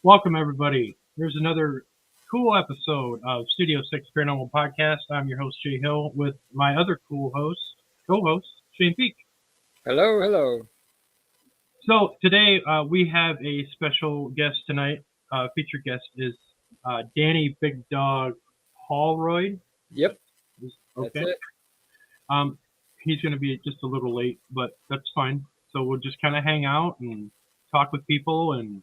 Welcome, everybody. There's another cool episode of Studio 6 Paranormal Podcast. I'm your host, Jay Hill, with my other cool host, co-host, Shane Peak. Hello, hello. So today we have a special guest tonight. Featured guest is Danny Big Dog Holroyd. Yep, that's Okay. it. Um, he's going to be just a little late, but that's fine. So we'll just kind of hang out and talk with people, and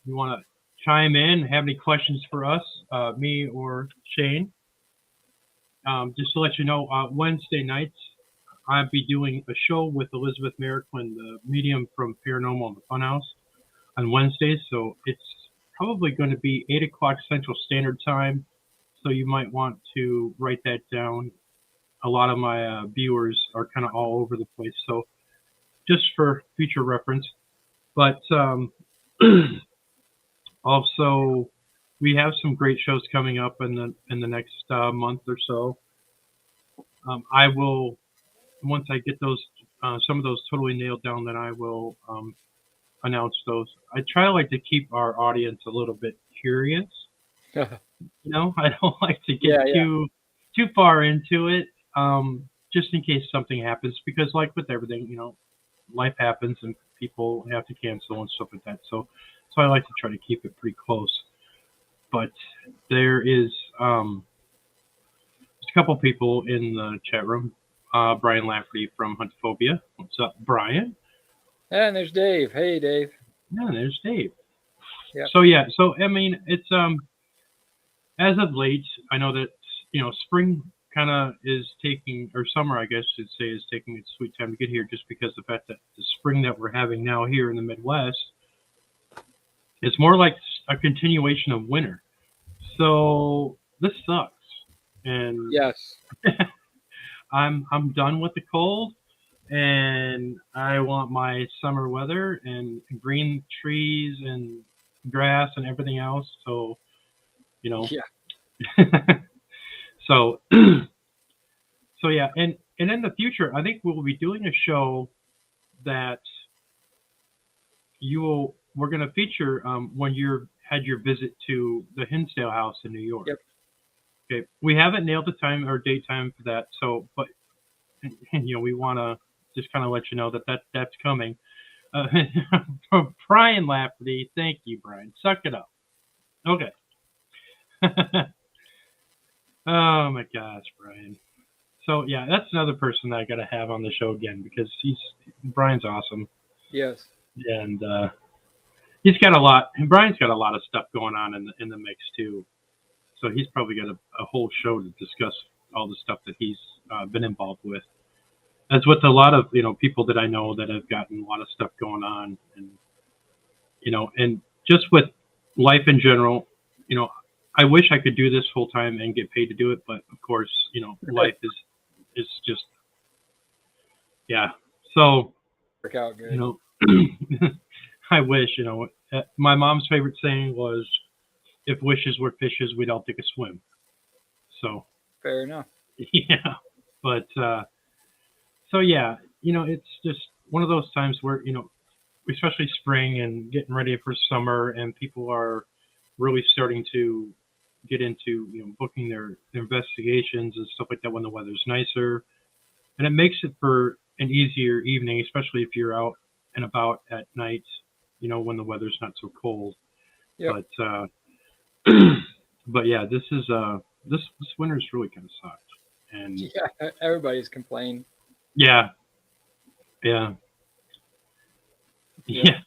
you want to chime in, have any questions for us, me or Shane. Just to let you know, Wednesday nights I'll be doing a show with Elizabeth Merrickman, the medium from Paranormal in the Funhouse, on Wednesdays. So it's probably going to be 8 o'clock Central Standard Time. So you might want to write that down. A lot of my viewers are kind of all over the place. So just for future reference. But also, we have some great shows coming up in the next month or so. I will once I get those some of those totally nailed down, then I will announce those. I try like to keep our audience a little bit curious. I don't like to get Yeah, yeah, too far into it, just in case something happens. Because like with everything, life happens and people have to cancel and stuff like that. So I like to try to keep it pretty close. But there is just a couple people in the chat room. Brian Lafferty from Huntphobia. What's up, Brian? and there's Dave. Hey, Dave. Yeah, there's Dave. Yep. So I mean, it's as of late, I know that spring kind of is taking, or summer, I guess you'd say, is taking its sweet time to get here, just because the fact that the spring that we're having now here in the Midwest is more like a continuation of winter. So this sucks, and Yes. I'm done with the cold, and I want my summer weather and green trees and grass and everything else. So you know, Yeah. so so yeah, and in the future, I think we'll be doing a show that we're going to feature when you had your visit to the Hinsdale House in New York. Yep. Okay, we haven't nailed the time or date time for that, so but we want to just kind of let you know that's coming. Uh, from Brian Lafferty, thank you, Brian. Suck it up. Okay. Oh my gosh, Brian. So yeah, that's another person that I got to have on the show again because Brian's awesome, Yes. and he's got a lot. And Brian's got a lot of stuff going on in the mix too. So he's probably got a whole show to discuss all the stuff that he's been involved with. As with a lot of people that I know that have gotten a lot of stuff going on, and just with life in general, I wish I could do this full time and get paid to do it, but of course, life is just yeah. So Work out good. you know, I wish my mom's favorite saying was, "If wishes were fishes, we'd all take a swim." So Fair enough. yeah, but so yeah, it's just one of those times where especially spring and getting ready for summer, and people are really starting to get into booking their investigations and stuff like that when the weather's nicer, and it makes it for an easier evening, especially if you're out and about at night, when the weather's not so cold. Yep. But but yeah, this winter's really kind of sucked, and Yeah. Everybody's complaining. yeah, yeah, Yep. yeah,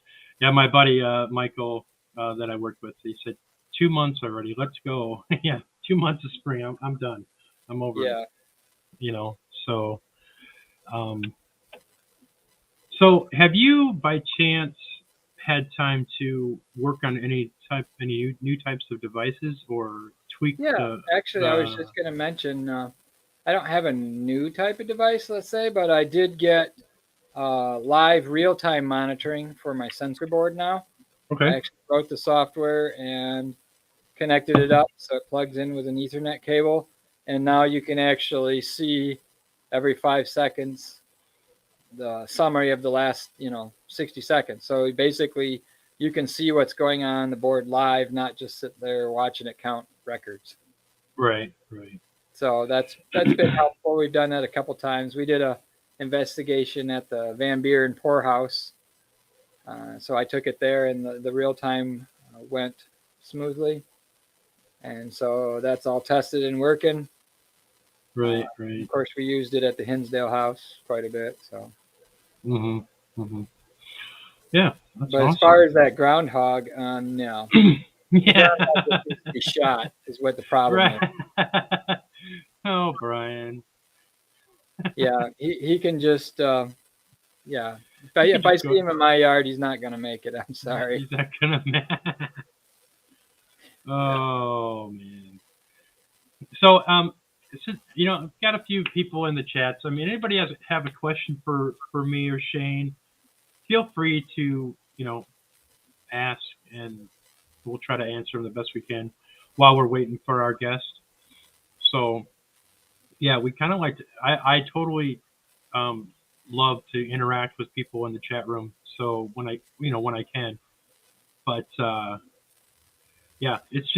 yeah. My buddy Michael that I worked with, he said 2 months already. Let's go. Yeah, 2 months of spring. I'm done. I'm over it. Yeah. You know. So um, so have you by chance had time to work on any new types of devices or tweak Yeah. Actually, I was the just going to mention I don't have a new type of device, let's say, but I did get live real time monitoring for my sensor board now. I okay. actually wrote the software and connected it up so it plugs in with an Ethernet cable, and now you can actually see every 5 seconds the summary of the last 60 seconds. So basically, you can see what's going on the board live, not just sit there watching it count records. Right. So that's been helpful. We've done that a couple times. We did a investigation at the Van Buren poorhouse. So I took it there, and the real time went smoothly. And so that's all tested and working. Right. Of course, we used it at the Hinsdale house quite a bit. So. Yeah. But awesome. As far as that groundhog, no. Yeah. Groundhog needs to be shot is what the problem is. Oh, Brian. Yeah, he can just yeah. If I see him in my yard, he's not gonna make it. I'm sorry. He's not gonna. Oh man. So I've got a few people in the chat. So anybody have a question for me or Shane, feel free to ask, and we'll try to answer them the best we can while we're waiting for our guest. So yeah, we kind of like to, I totally love to interact with people in the chat room. So when I can, but yeah, it's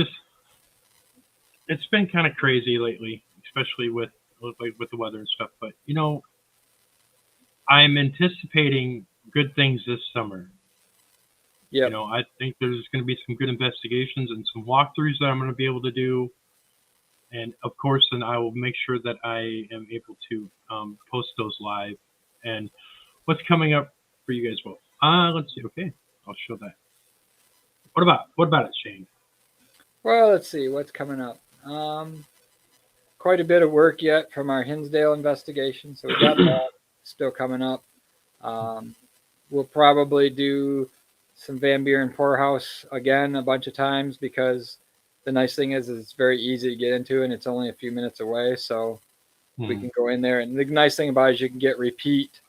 been kind of crazy lately, especially with the weather and stuff. But I'm anticipating good things this summer. Yeah. I think there's going to be some good investigations and some walkthroughs that I'm going to be able to do. And of course, then I will make sure that I am able to post those live. And what's coming up for you guys both? Let's see. Okay, I'll show that. What about it, Shane? Well, let's see what's coming up. Quite a bit of work yet from our Hinsdale investigation, so we got that still coming up. We'll probably do some Van Buren poorhouse again a bunch of times, because the nice thing is it's very easy to get into and it's only a few minutes away, so we can go in there. And the nice thing about it is you can get repeat.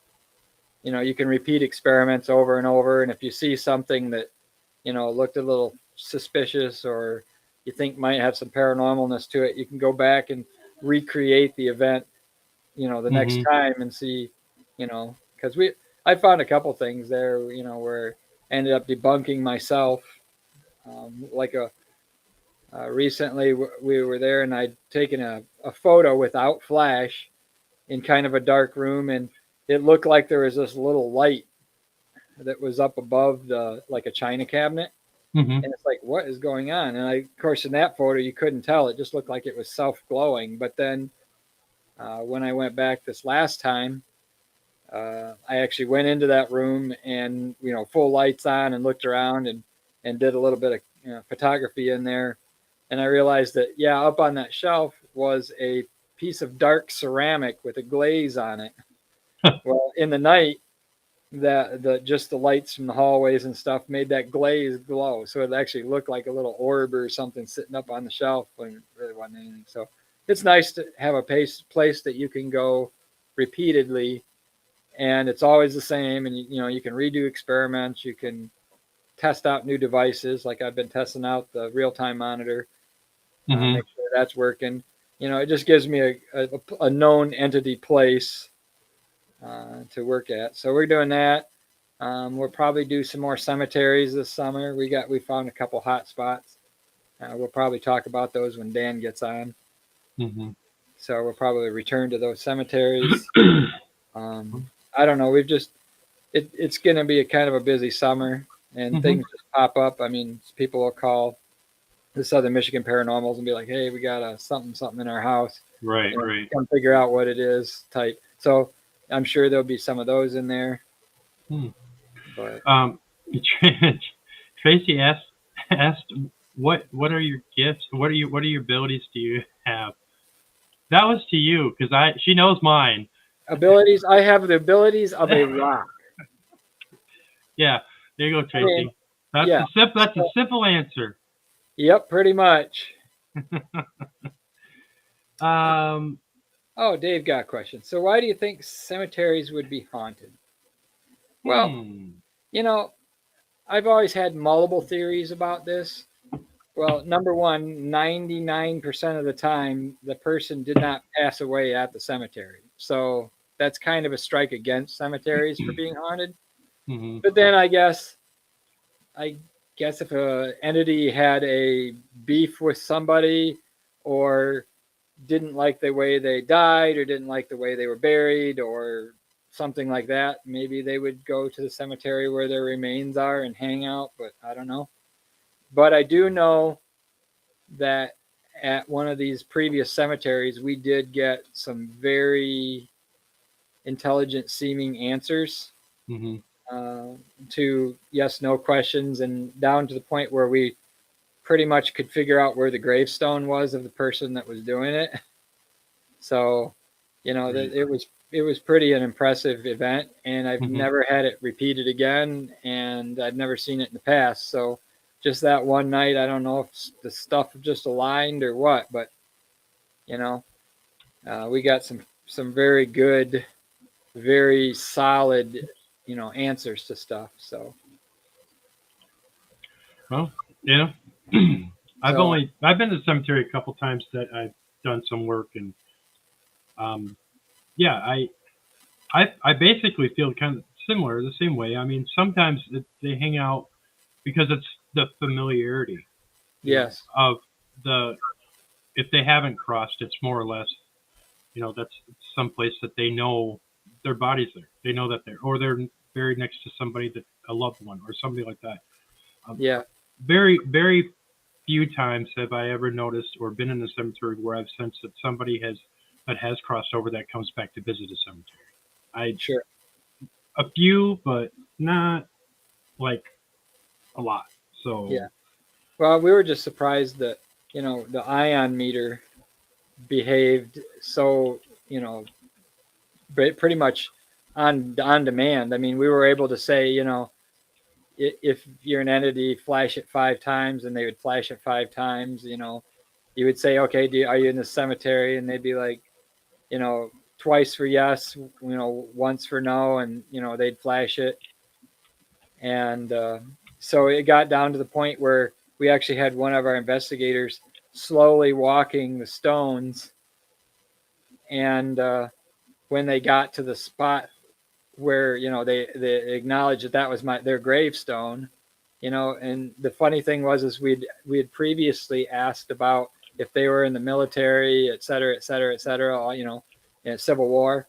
You can repeat experiments over and over, and if you see something that looked a little suspicious or you think might have some paranormalness to it, you can go back and recreate the event the next time and see, because I found a couple things there, where I ended up debunking myself. Recently we were there and I'd taken a photo without flash in kind of a dark room, and it looked like there was this little light that was up above like a china cabinet. And it's like, what is going on? And of course, in that photo, you couldn't tell. It just looked like it was self-glowing. But then when I went back this last time, I actually went into that room and, full lights on, and looked around and did a little bit of photography in there. And I realized that, up on that shelf was a piece of dark ceramic with a glaze on it. Well, in the night, just the lights from the hallways and stuff made that glaze glow, so it actually looked like a little orb or something sitting up on the shelf when it really wasn't anything. So it's nice to have a place that you can go repeatedly, and it's always the same. And you can redo experiments, you can test out new devices, like I've been testing out the real-time monitor, make sure that's working. It just gives me a known entity place to work at. So we're doing that. We'll probably do some more cemeteries this summer. We found a couple hot spots. We'll probably talk about those when Dan gets on. So we'll probably return to those cemeteries. I don't know. It's going to be a kind of a busy summer, and things just pop up. I mean, people will call the Southern Michigan Paranormals and be like, "Hey, we got a something in our house." Right. Come figure out what it is type. So I'm sure there'll be some of those in there. But Tracy asked what are your gifts? What are your abilities do you have? That was to you, because she knows mine. Abilities? I have the abilities of a rock. Yeah, there you go, Tracy. That's a simple answer. Yep, pretty much. Oh, Dave got a question. So why do you think cemeteries would be haunted? Well, I've always had multiple theories about this. Well, number one, 99% of the time, the person did not pass away at the cemetery. So that's kind of a strike against cemeteries for being haunted. But then I guess I guess if a entity had a beef with somebody, or didn't like the way they died, or didn't like the way they were buried, or something like that, maybe they would go to the cemetery where their remains are and hang out. But I don't know. But I do know that at one of these previous cemeteries, we did get some very intelligent seeming answers, Mm-hmm. uh, to yes no questions, and down to the point where we pretty much could figure out where the gravestone was of the person that was doing it. So, Right. it was pretty an impressive event, and I've Mm-hmm. never had it repeated again, and I've never seen it in the past. So, just that one night, I don't know if the stuff just aligned or what, but you know, we got some very good, very solid, answers to stuff. So, Well, yeah. so I've been to the cemetery a couple times that I've done some work, and um, yeah, I basically feel kind of similar, the same way. I mean, sometimes they hang out because it's the familiarity, yes, of the if they haven't crossed, it's more or less, that's someplace that they know their body's there. They know that they're buried next to somebody that a loved one or somebody like that. Um, yeah, very, very few times have I ever noticed or been in a cemetery where I've sensed that somebody has crossed over that comes back to visit a cemetery. I sure, A few, but not like a lot. yeah. So, Well, we were just surprised that the ion meter behaved so, pretty much on demand. I mean, we were able to say, if you're an entity, flash it 5 times, and they would flash it 5 times. You would say, okay, are you in the cemetery? And they'd be like, twice for yes, once for no, and they'd flash it. And so it got down to the point where we actually had one of our investigators slowly walking the stones, and when they got to the spot where they acknowledged that was their gravestone. And the funny thing was is we had previously asked about if they were in the military, et cetera, et cetera, et cetera, in Civil War.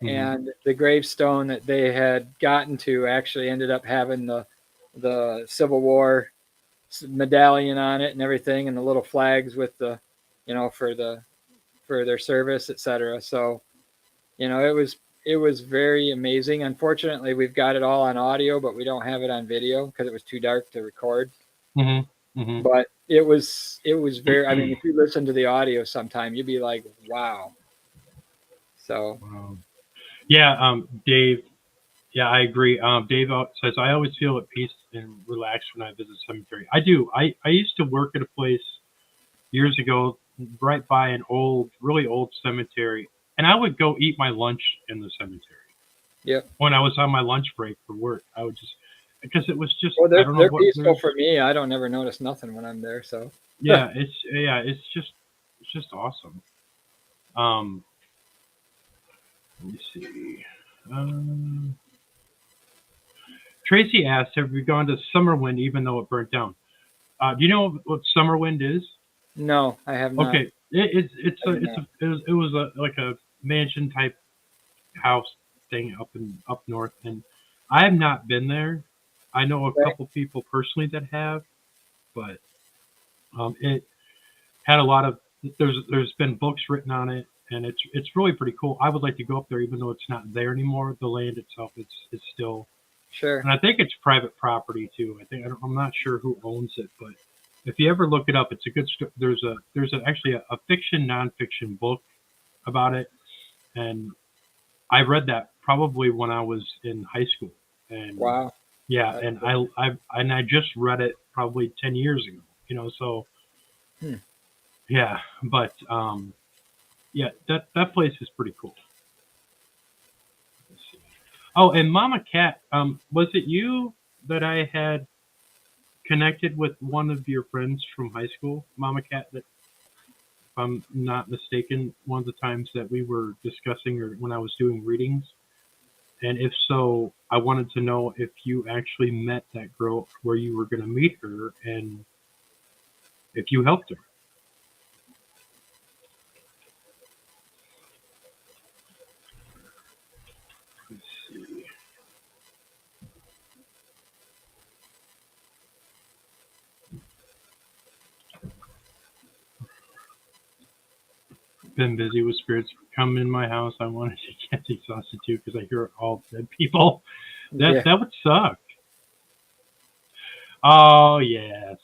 mhm. And the gravestone that they had gotten to actually ended up having the Civil War medallion on it and everything, and the little flags with the for their service, et cetera. So it was very amazing. Unfortunately, we've got it all on audio, but we don't have it on video because it was too dark to record. Mhm. Mhm. But it was very. I mean, if you listen to the audio sometime, you'd be like, wow. So Yeah, Dave. Yeah, I agree. Dave says I always feel at peace and relaxed when I visit a cemetery. I do. I used to work at a place years ago, right by an really old cemetery, and I would go eat my lunch in the cemetery yep. when I was on my lunch break for work. I would just because it was just Well, I they're don't know they're what peaceful there's. for me. I don't ever notice nothing when I'm there. So It's just awesome. Um, let me see. Um, Tracy asked, "Have you gone to Summerwind even though it burnt down?" Do you know what Summerwind is? no, I have not. Okay, I do not. it was a like a mansion type house thing up north, and I have not been there. I know a Okay. couple people personally that have, but it had a lot of there's been books written on it, and it's really pretty cool. I would like to go up there, even though it's not there anymore. The land itself is still, Sure. and I think it's private property too. I'm not sure who owns it, but if you ever look it up, it's a good. Actually a fiction nonfiction book about it, and I read that probably when I was in high school, and Wow. yeah, That's and cool. I just read it probably 10 years ago. So Hmm. yeah, but yeah, that place is pretty cool. Let's see. Oh, and Mama Cat, was it you that I had connected with one of your friends from high school, Mama Cat? That, if I'm not mistaken, one of the times that we were discussing or when I was doing readings. And if so, I wanted to know if you actually met that girl where you were going to meet her and if you helped her. Let's see. Been busy with spirits. Come in my house. I wanted to get exhausted too because I hear all dead people. Yeah. That would suck. Oh yes,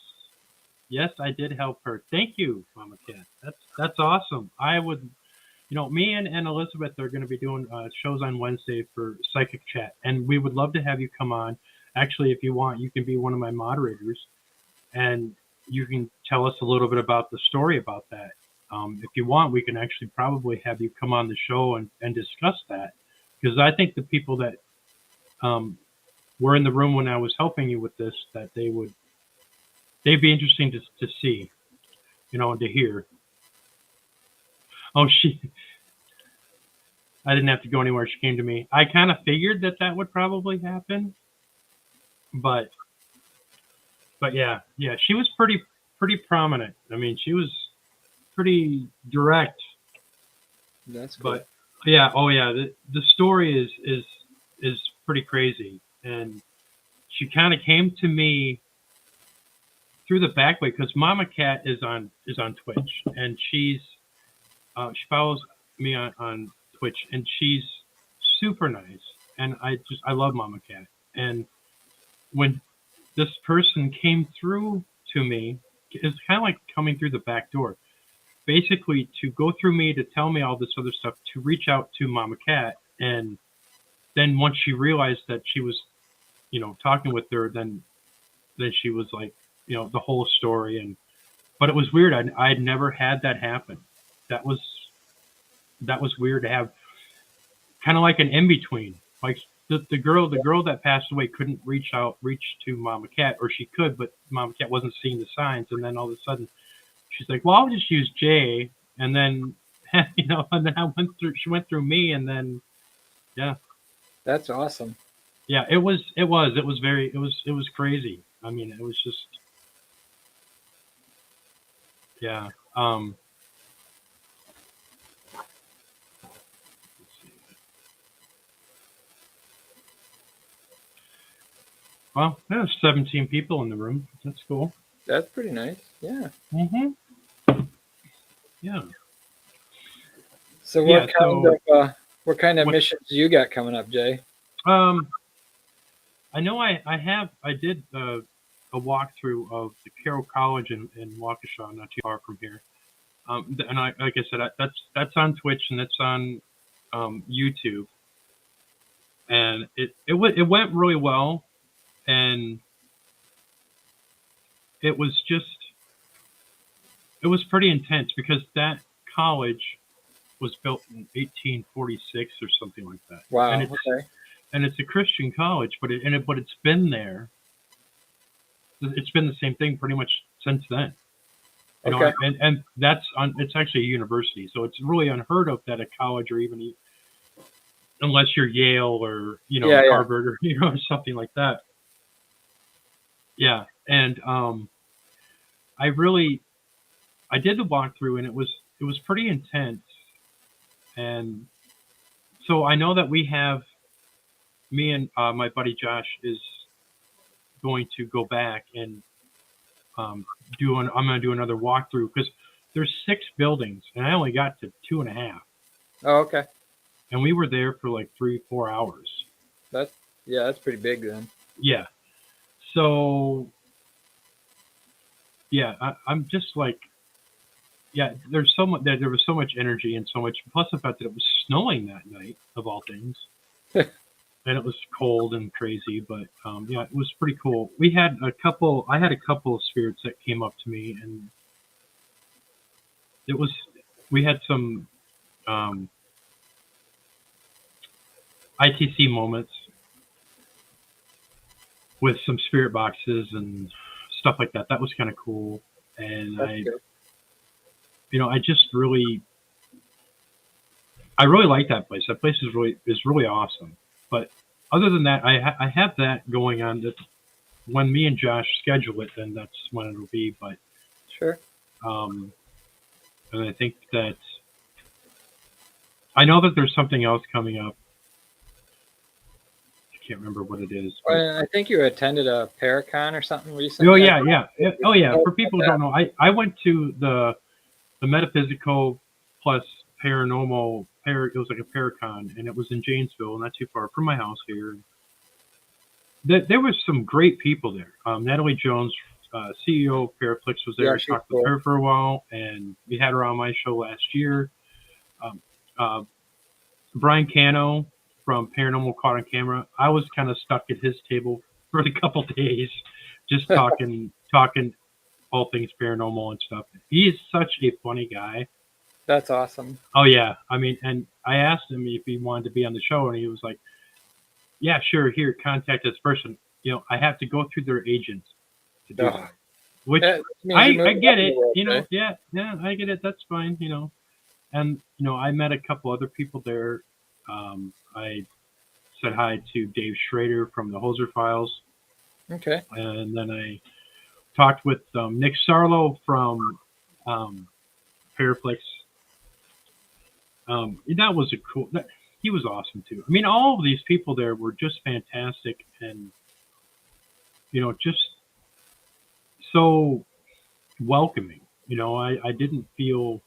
yes, I did help her. Thank you, Mama Cat. That's awesome. I would, me and Elizabeth are going to be doing shows on Wednesday for Psychic Chat, and we would love to have you come on. Actually, if you want, you can be one of my moderators, and you can tell us a little bit about the story about that. If you want, we can actually probably have you come on the show and discuss that, because I think the people that were in the room when I was helping you with this, that they'd be interesting to see, and to hear. Oh, I didn't have to go anywhere. She came to me. I kind of figured that would probably happen, but yeah, she was pretty prominent. I mean, she was pretty direct. That's cool. But yeah, oh yeah, the story is pretty crazy, and she kind of came to me through the back way because Mama Cat is on Twitch, and she follows me on Twitch, and she's super nice, and I love Mama Cat. And when this person came through to me, it's kind of like coming through the back door, basically to go through me to tell me all this other stuff, to reach out to Mama Cat, and then once she realized that she was, talking with her, then she was like, the whole story. But it was weird. I'd never had that happen. That was weird to have, kind of like an in between. Like the girl that passed away couldn't reach to Mama Cat, or she could, but Mama Cat wasn't seeing the signs. And then all of a sudden, she's like, "Well, I'll just use Jay," and then and then she went through me, and then yeah, That's awesome. yeah, it was crazy. I mean, it was just yeah. Well, there's 17 people in the room. That's cool. That's pretty nice. Yeah. Mhm. Yeah. So what kind of missions you got coming up, Jay? I know I did a walkthrough of the Carroll College in Waukesha, not too far from here. And like I said, that's on Twitch and that's on YouTube, and it went really well, and it was pretty intense because that college was built in 1846 or something like that. Wow. And okay. And it's a Christian college, but it's been there. It's been the same thing pretty much since then. Okay. And it's actually a university, so it's really unheard of that a college, or even unless you're Yale or Harvard or or something like that. Yeah, and I did the walkthrough, and it was pretty intense, and so I know that we have, me and my buddy Josh is going to go back and I'm going to do another walkthrough because there's 6 buildings and I only got to 2.5. Oh, okay. And we were there for like 3-4 hours. That's pretty big then. Yeah. So yeah, I'm just like, yeah, there was so much energy and so much, plus the fact that it was snowing that night of all things. And it was cold and crazy, but yeah, it was pretty cool. I had a couple of spirits that came up to me, and we had some ITC moments with some spirit boxes and stuff like that. That was kind of cool. And I just really like that place. That place is really awesome. But other than that, I have that going on. That when me and Josh schedule it, then that's when it'll be. But Sure. um, and I think that I know that there's something else coming up. I can't remember what it is. But Well, I think you attended a Paracon or something oh recently. yeah, yeah. Oh yeah. Oh, For people who don't know, I went to the metaphysical plus paranormal. It was like a Paracon, and it was in Janesville, not too far from my house here. There was some great people there. Natalie Jones, CEO of Paraflix, was there. Yeah, I she's talked with cool. her for a while, and we had her on my show last year. Um, uh, Brian Cano from Paranormal Caught on Camera. I was kind of stuck at his table for a couple days, just talking all things paranormal and stuff. He is such a funny guy. That's awesome. Oh yeah, I mean, and I asked him if he wanted to be on the show, and he was like, "Yeah, sure. Here, contact this person. I have to go through their agents to do Oh, that." Which that means you're I moving get up in the it. world, eh? Yeah, I get it. That's fine. And I met a couple other people there. I said hi to Dave Schrader from the Hoser Files, Okay. and then I talked with Nick Sarlo from Paraflix. That was a cool. He was awesome too. I mean, all of these people there were just fantastic, and just so welcoming. I didn't feel,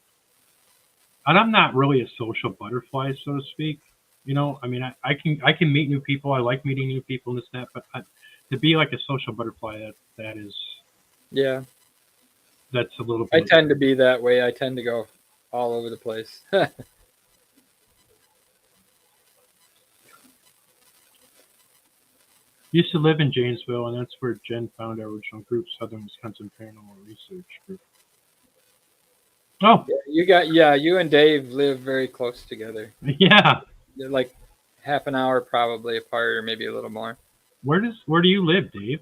and I'm not really a social butterfly, so to speak. I mean, I can meet new people. I like meeting new people and this and that, but to be like a social butterfly, Yeah. that's a little I bit. tend to be that way. I tend to go all over the place. Used to live in Janesville, and that's where Jen found our original group, Southern Wisconsin Paranormal Research Group. Oh, You and Dave live very close together. yeah. They're like half an hour probably apart, or maybe a little more. Where do you live, Dave?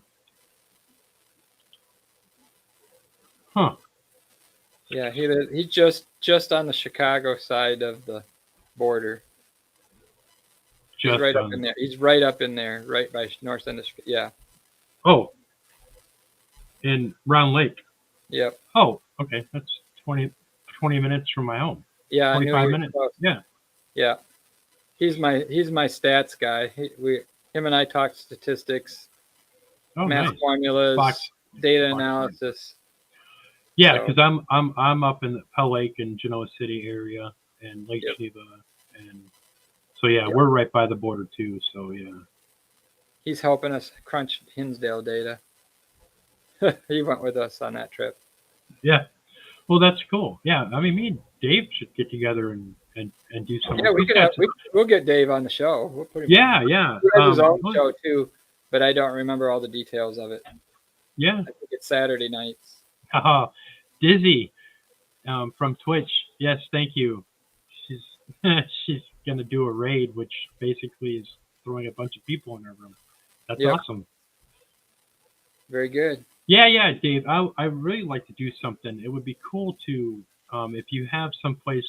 Huh. Yeah, he's just on the Chicago side of the border. He's Just right up in there. He's right up in there, right by north end of Chicago. Yeah. Oh, in Round Lake. Yep. Oh, okay. That's 20 minutes from my home. Yeah, I knew 25 he was minutes. close. Yeah. Yeah. He's my stats guy. Him and I talk statistics, Oh, math nice. formulas, Fox. data Fox. analysis. Yeah, So- because I'm up in the Pell Lake and Genoa City area and Lake Yep. Geneva, and so yeah, Yep. we're right by the border too. So yeah. He's helping us crunch Hinsdale data. He went with us on that trip. Yeah. Well, that's cool. Yeah, I mean, me and Dave should get together and do something. Yeah, we'll get Dave on the show. We'll put him. Yeah. He has his own show too, but I don't remember all the details of it. Yeah. I think it's Saturday nights. Dizzy from Twitch. Yes, thank you. She's she's gonna do a raid, which basically is throwing a bunch of people in her room. That's Yep. awesome. Very good. Yeah, Dave. I really like to do something. It would be cool to if you have some place,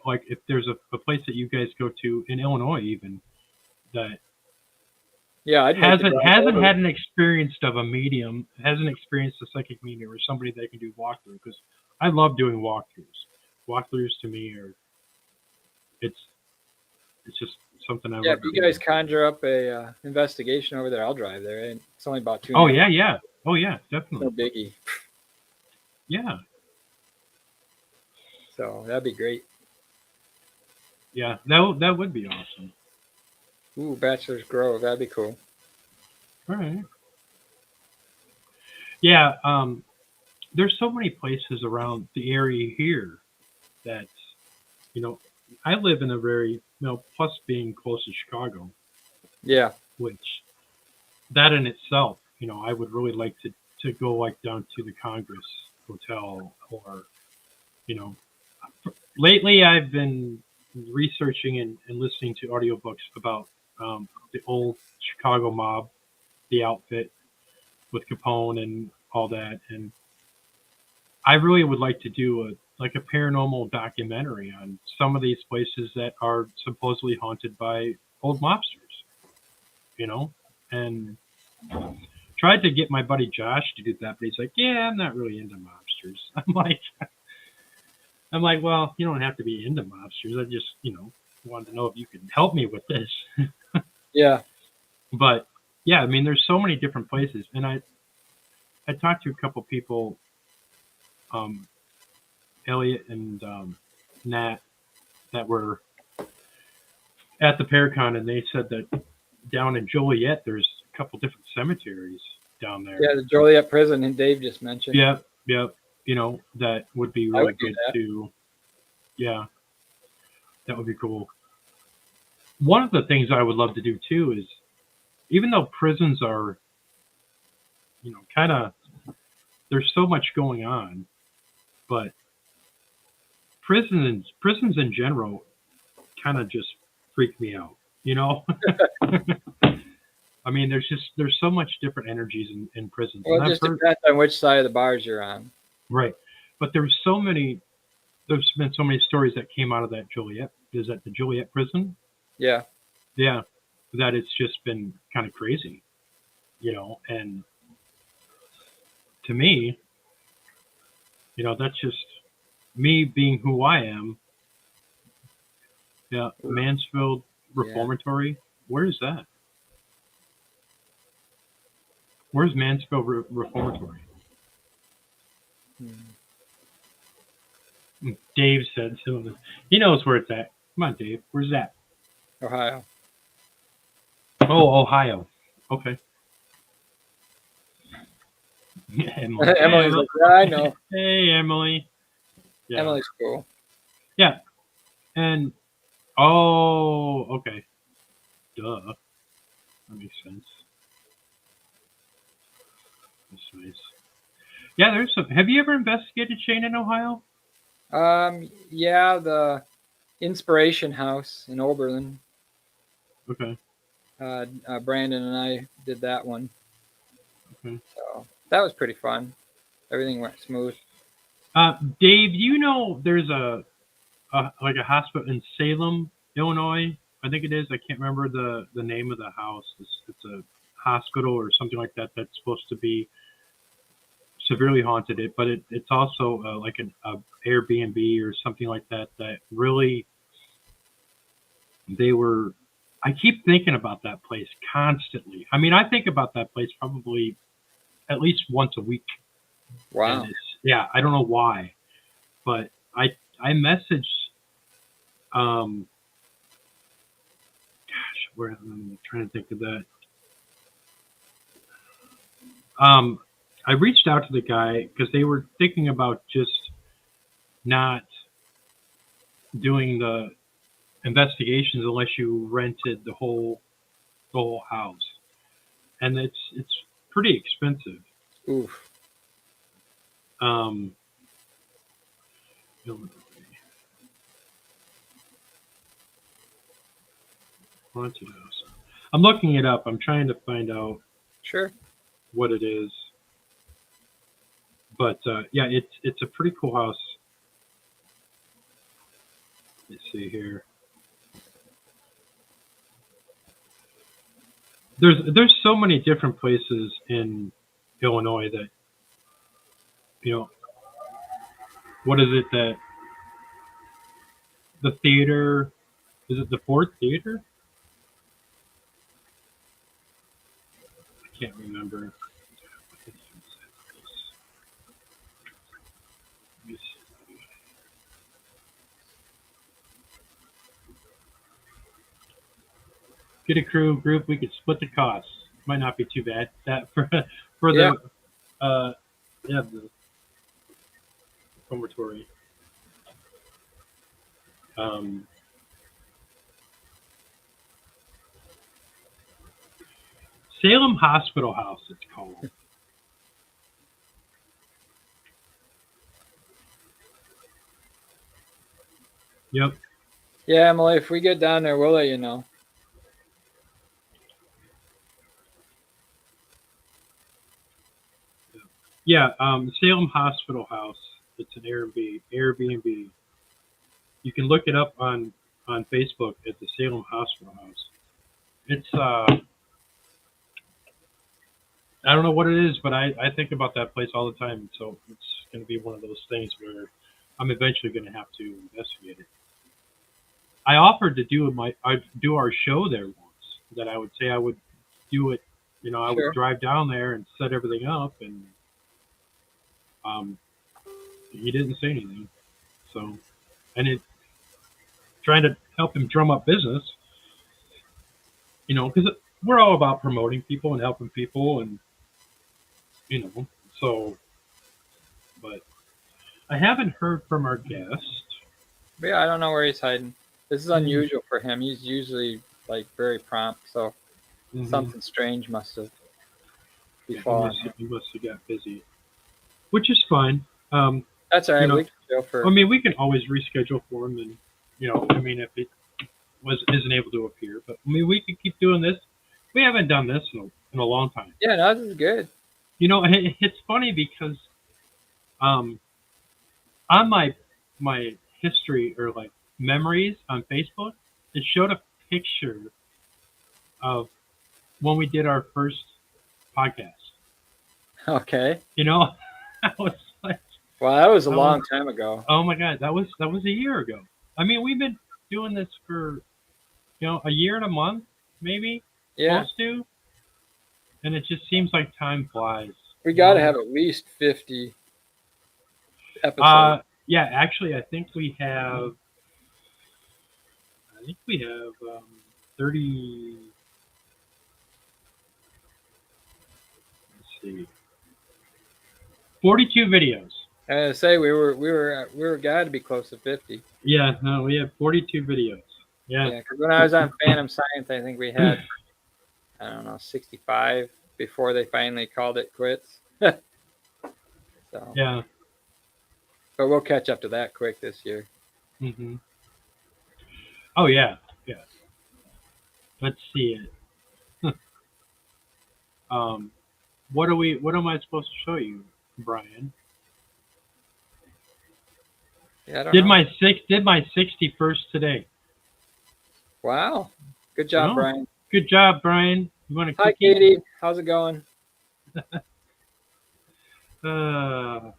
like if there's a place that you guys go to in Illinois, even that Yeah, I'd like to drive hasn't over. had an experience of a medium, hasn't experienced a psychic medium or somebody that can do walkthrough. Because I love doing walkthroughs. Walkthroughs to me it's just something I Yeah, love. if you guys conjure up a investigation over there, I'll drive there. And it's only about 2 Oh minutes. yeah. Oh yeah, definitely. No biggie. Yeah. So that'd be great. Yeah, that would be awesome. Ooh, Bachelor's Grove. That'd be cool. All right. Yeah, there's so many places around the area here that, I live in a very, plus being close to Chicago, Yeah. which that in itself, I would really like to go like down to the Congress Hotel or, lately I've been researching and listening to audiobooks about the old Chicago mob, the outfit with Capone and all that. And I really would like to do like a paranormal documentary on some of these places that are supposedly haunted by old mobsters, you know? And tried to get my buddy Josh to do that, but he's like, "Yeah, I'm not really into mobsters." I'm like, well, you don't have to be into mobsters. I just, wanted to know if you could help me with this. Yeah. But yeah, I mean, there's so many different places, and I talked to a couple people, um, Elliot and Nat, that were at the Paracon, and they said that down in Joliet, there's a couple different cemeteries down there. Yeah, the Joliet prison, and Dave just mentioned. Yep, yep. That would be I really would do good that. to. Yeah, that would be cool. One of the things I would love to do too is, even though prisons are, kind of, there's so much going on, but prisons in general kind of just freak me out. I mean, there's so much different energies in prisons. Well, And it I've just heard, depends on which side of the bars you're on. right, but there's been so many stories that came out of that Joliet. Is that the Joliet prison? Yeah. Yeah, that it's just been kind of crazy, and to me, that's just me being who I am. Yeah, Mansfield Reformatory. Where is that? Where's Mansfield Reformatory? Dave said so. He knows where it's at. Come on, Dave. Where's that? Ohio. Oh, Ohio. Okay. Emily. Emily's like, yeah, I know. Hey, Emily. Yeah. Emily's cool. Yeah. And okay. Duh. That makes sense. That's nice. Yeah, there's some. Have you ever investigated Shane in Ohio? Yeah, the Inspiration House in Oberlin. Okay. Brandon and I did that one. Okay. So that was pretty fun. Everything went smooth. Dave, there's a hospital in Salem, Illinois. I think it is. I can't remember the name of the house. It's a hospital or something like that that's supposed to be severely haunted. But it's also like an Airbnb or something like that. That really, I keep thinking about that place constantly. I mean, I think about that place probably at least once a week. Wow. Yeah, I don't know why, but I messaged, gosh, where I'm trying to think of that. I reached out to the guy because they were thinking about just not doing the investigations unless you rented the whole house, and it's pretty expensive. Oof. Haunted house. I'm looking it up. I'm trying to find out Sure. what it is. But yeah, it's a pretty cool house. Let's see here. There's so many different places in Illinois that what is it that the theater, is it the Ford Theater? I can't remember. Get a crew group, we could split the costs. Might not be too bad. That for the the reformatory. Salem Hospital House, it's called. Yep. Yeah, Emily, if we get down there, we'll let you know. Yeah, Salem Hospital House It's an Airbnb. You can look it up on Facebook at the Salem Hospital House. It's I don't know what it is, but I think about that place all the time. So it's going to be one of those things where I'm eventually going to have to investigate it. I offered to do our show there once. That I would say I would do it. I would Sure. drive down there and set everything up, and um, he didn't say anything. So, and it trying to help him drum up business. Because we're all about promoting people and helping people, and so. But I haven't heard from our guest. But yeah, I don't know where he's hiding. This is unusual for him. He's usually like very prompt, so something strange must have befallen him. He must have got busy, which is fine. That's all right. We can go for. I mean, we can always reschedule for him, and if it isn't able to appear, but I mean, we could keep doing this. We haven't done this in a long time. Yeah, no, this is good. It's funny because on my history or like memories on Facebook, it showed a picture of when we did our first podcast. Okay. I was like, well, that was a long time ago. Oh my God, that was a year ago. I mean, we've been doing this for a year and a month, maybe. Yeah. Close to. And it just seems like time flies. We got to have at least 50 episodes. Yeah, actually, I think we have 30. Let's see, 42 videos. I say we were got to be close to 50. Yeah, no, we have 42 videos. Yeah. Yeah, because when I was on Phantom Science, I think we had 65 before they finally called it quits. So. Yeah. But we'll catch up to that quick this year. Mm-hmm. Oh yeah. Let's see it. What am I supposed to show you, Brian? Yeah, I don't did know. Did my 61st today. Wow. Good job, Brian. Good job, Brian. You want to Hi, Katie. How's it going? No,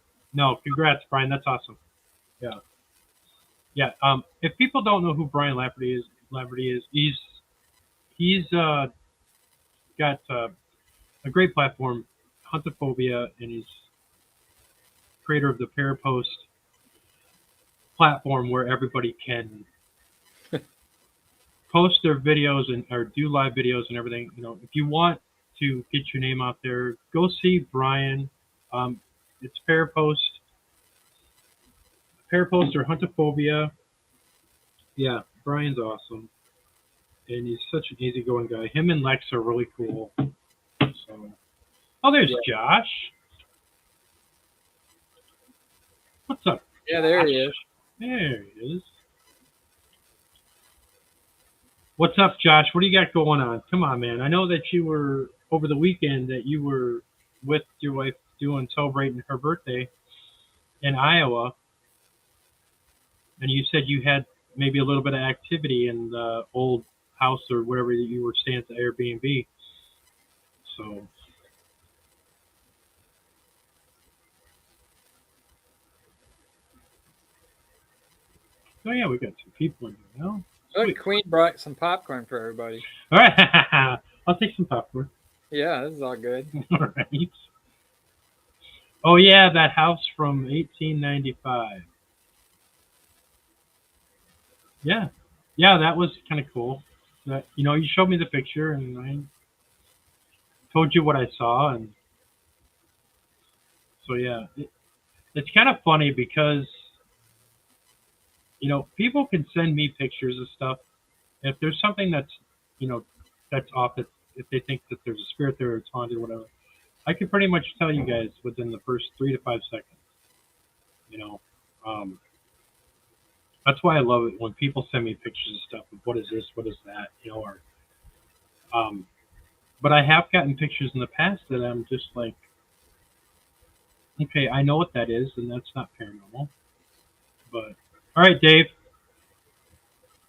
congrats, Brian. That's awesome. Yeah. Yeah. If people don't know who Brian Lafferty is, he's got a great platform, Huntophobia, and he's creator of the Parapost platform where everybody can post their videos or do live videos and everything. If you want to get your name out there, go see Brian. It's Parapost or Huntophobia. Yeah, Brian's awesome. And he's such an easygoing guy. Him and Lex are really cool. So, there's Josh. What's up? Yeah, there he is. There he is. What's up, Josh? What do you got going on? Come on, man. I know that you were over the weekend that you were with your wife celebrating her birthday in Iowa, and you said you had maybe a little bit of activity in the old house or wherever you were staying at the Airbnb. So. Oh yeah, we got some people in here now. Look, Queen brought some popcorn for everybody. All right, I'll take some popcorn. Yeah, this is all good. All right. Oh yeah, that house from 1895. Yeah, that was kind of cool. That you showed me the picture, and I told you what I saw, and so yeah, it's kind of funny because people can send me pictures of stuff. If there's something that's that's off, if they think that there's a spirit there or it's haunted or whatever, I can pretty much tell you guys within the first 3 to 5 seconds. That's why I love it when people send me pictures of stuff of what is this, what is that, but I have gotten pictures in the past that I'm just like, Okay, I know what that is, and that's not paranormal. But all right, Dave.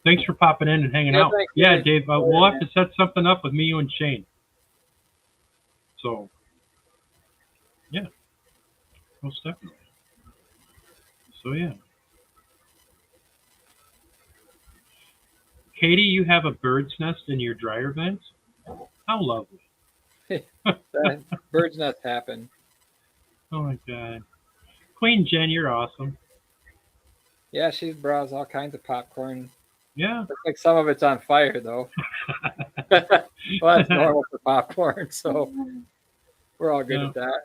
Thanks for popping in and hanging Yeah, out. thanks, Yeah, Dave. Dave. All We'll right, have man. to set something up with me, you, and Shane. So yeah, most definitely. So yeah, Katie, you have a bird's nest in your dryer vent. How lovely. That bird's nest happened. Oh my god, Queen Jen, you're awesome. Yeah, she's browsed all kinds of popcorn. Yeah. Looks like some of it's on fire though. Well, that's normal for popcorn, so we're all good Yeah. at that.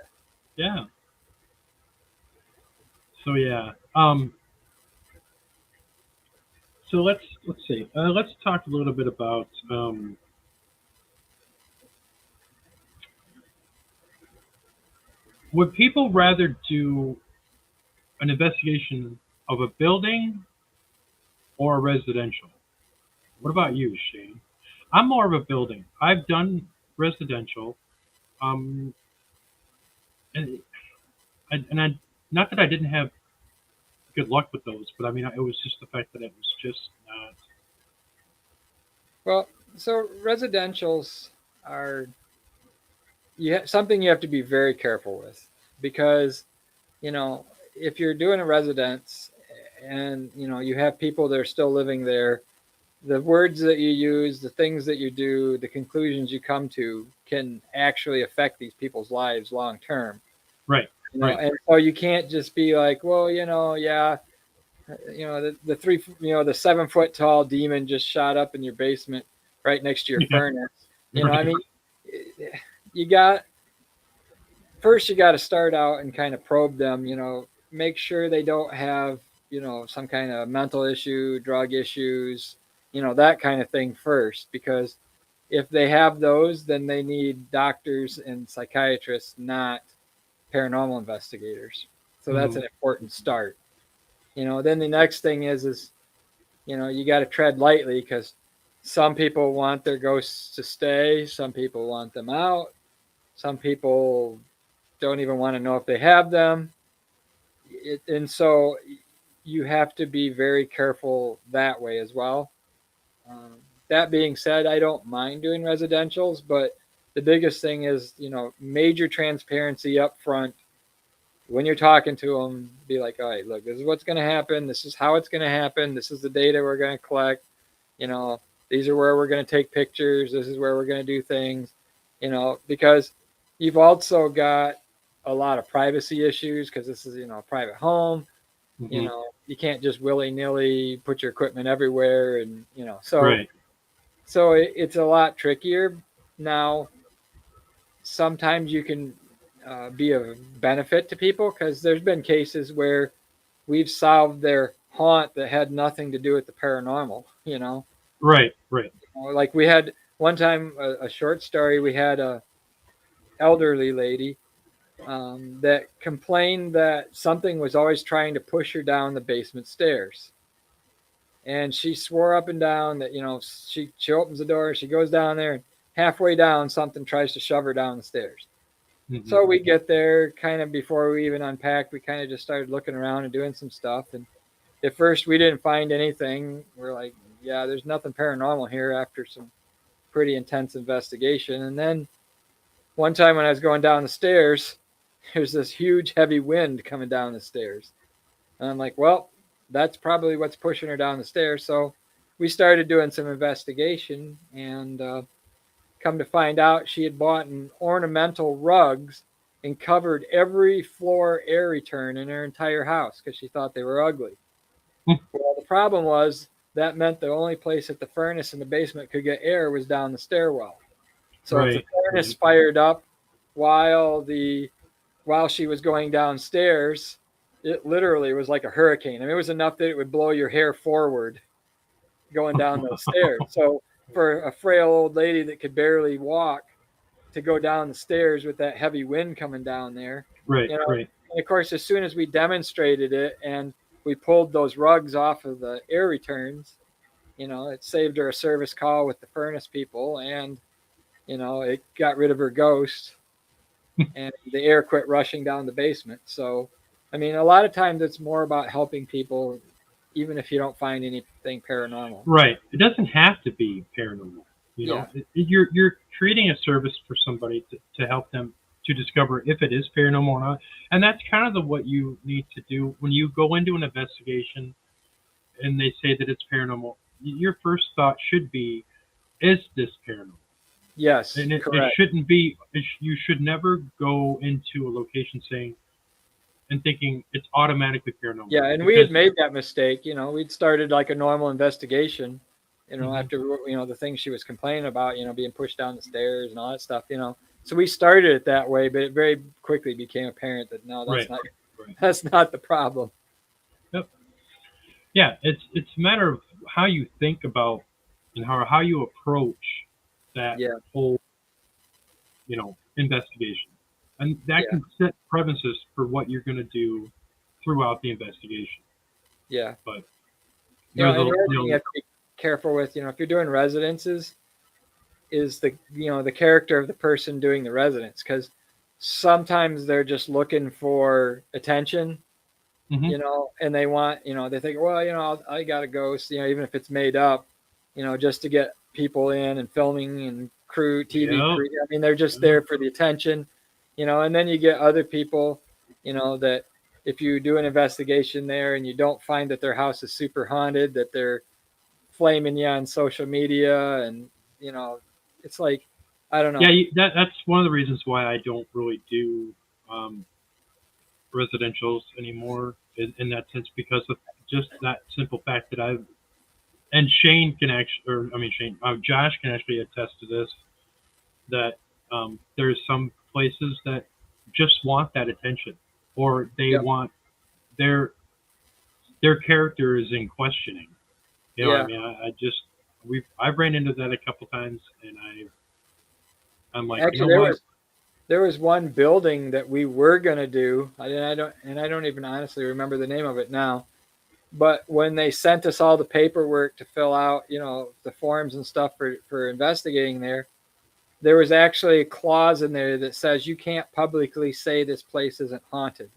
Yeah. So yeah. So let's see. Let's talk a little bit about would people rather do an investigation of a building or a residential? What about you, Shane? I'm more of a building. I've done residential, um, and and I not that I didn't have good luck with those, but I mean it was just the fact that it was just not Well, so residentials are something you have to be very careful with because you know if you're doing a residence and you have people that are still living there, the words that you use, the things that you do, the conclusions you come to can actually affect these people's lives long term. right, right. And so you can't just be like, well, yeah, the three, the 7 foot tall demon just shot up in your basement right next to your Yeah, furnace. I right. mean, you got first you got to start out and kind of probe them. Make sure they don't have some kind of mental issue, drug issues, that kind of thing first, because if they have those, then they need doctors and psychiatrists, not paranormal investigators. So that's Hmm. an important start. Then the next thing is you got to tread lightly because some people want their ghosts to stay, some people want them out, some people don't even want to know if they have them. And so you have to be very careful that way as well. Um, that being said, I don't mind doing residentials, but the biggest thing is, major transparency up front. When you're talking to them, be like, all right, look, this is what's going to happen. This is how it's going to happen. This is the data we're going to collect. You know, these are where we're going to take pictures. This is where we're going to do things, because you've also got a lot of privacy issues because this is, a private home. Hmm. You can't just willy nilly put your equipment everywhere. And, so, Right. it's a lot trickier. Now, sometimes you can be a benefit to people because there's been cases where we've solved their haunt that had nothing to do with the paranormal. Right. Right. Like we had one time a short story. We had a elderly lady that complained that something was always trying to push her down the basement stairs, and she swore up and down that she opens the door, she goes down there, and halfway down something tries to shove her down the stairs. Hmm. So we get there kind of before we even unpacked. We kind of just started looking around and doing some stuff. And at first, we didn't find anything. We're like, yeah, there's nothing paranormal here after some pretty intense investigation. And then one time when I was going down the stairs, there's this huge, heavy wind coming down the stairs. And I'm like, well, that's probably what's pushing her down the stairs. So we started doing some investigation and come to find out, she had bought an ornamental rugs and covered every floor air return in her entire house because she thought they were ugly. Well, the problem was that meant the only place that the furnace in the basement could get air was down the stairwell. So if the Right. furnace fired up while she was going downstairs, it literally was like a hurricane. I mean, it was enough that it would blow your hair forward going down those stairs. So for a frail old lady that could barely walk to go down the stairs with that heavy wind coming down there, Right. you know, Right. and of course, as soon as we demonstrated it and we pulled those rugs off of the air returns, it saved her a service call with the furnace people and, it got rid of her ghost. and the air quit rushing down the basement. So, I mean, a lot of times it's more about helping people, even if you don't find anything paranormal. Right. It doesn't have to be paranormal. You Yeah, know, you're creating a service for somebody to help them to discover if it is paranormal or not, and that's kind of what you need to do when you go into an investigation and they say that it's paranormal. Your first thought should be, is this paranormal? yes, And it correct. shouldn't be. You should never go into a location saying and thinking it's automatically paranormal Yeah, and we because had made that mistake. We'd started like a normal investigation. mhm, After the things she was complaining about, being pushed down the stairs and all that stuff. So we started it that way, but it very quickly became apparent that no, that's right, not right, that's not the problem. yep, yeah. It's a matter of how you think about and how you approach that Yeah, whole investigation, and that yeah, can set premises for what you're going to do throughout the investigation. yeah. But there's And a the other thing you have to be careful with, if you're doing residences, is the character of the person doing the residence, because sometimes they're just looking for attention, mhm, and they want, they think, well, I got a ghost, even if it's made up, just to get people in and filming and TV yep, crew. I mean, they're just yep, there for the attention, and then you get other people, that if you do an investigation there and you don't find that their house is super haunted, that they're flaming you on social media, and you know, it's like, I don't yeah. know. That's one of the reasons why I don't really do um, residentials anymore in that sense because of just that simple fact that I've and Shane can actually, or I mean Shane, Josh can actually attest to this that there's some places that just want that attention or they Yep. want their their character is in questioning. You know what I Yeah. mean? I just I've ran into that a couple times and I'm like, you Actually, know there what? was there was one building that we were gonna do. I don't even honestly remember the name of it now. But when they sent us all the paperwork to fill out, the forms and stuff for investigating there was actually a clause in there that says you can't publicly say this place isn't haunted,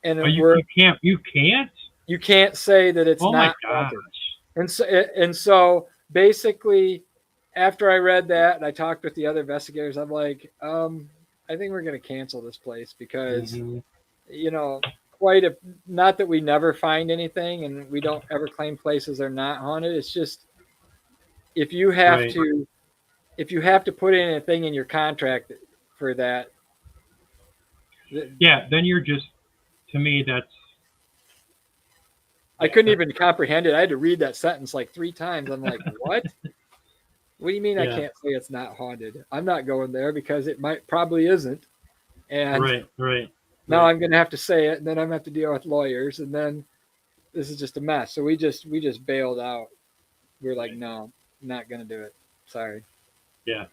and Oh, you can't? you can't say that it's Oh my not haunted. gosh! And so basically, after I read that and I talked with the other investigators, I'm like, I think we're going to cancel this place because, Hmm. you know, quite a not that we never find anything and we don't ever claim places are not haunted. It's just if you have Right? to if you have to put in a thing in your contract for that, Yeah. Then you're just to me that's I yeah couldn't that even comprehend it. I had to read that sentence like 3 times. I'm like, what? What do you mean I yeah can't say it's not haunted? I'm not going there because it might probably isn't. And right right now right I'm going to have to say it, and then I'm going to have to deal with lawyers, and then this is just a mess. So we just bailed out. We are like, right no, not going to do it. Sorry. yeah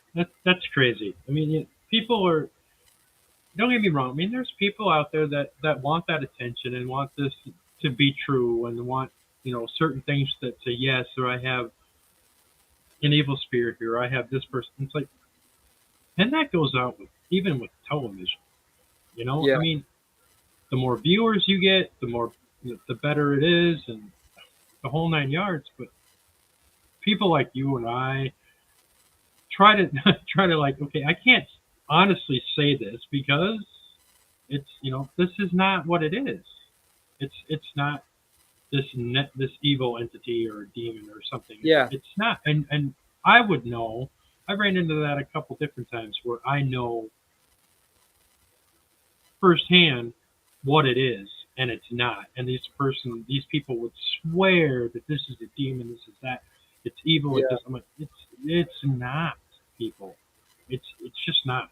that's crazy. I mean people are don't get me wrong. I mean there's people out there that want that attention and want this to be true and want certain things that say yes or I have an evil spirit here. I have this person. It's like and that goes out with even with television. I Yeah, mean the more viewers you get, the more the better it is, and the whole 9 yards. But people like you and I try to try to like, okay, I can't honestly say this because it's this is not what it is. It's not this evil entity or demon or something. yeah, It's not, and I would know. I ran into that a couple different times where I know firsthand what it is and it's not and these people would swear that this is a demon, this is that, it's evil, yeah, I'm like it's not, people, it's just not.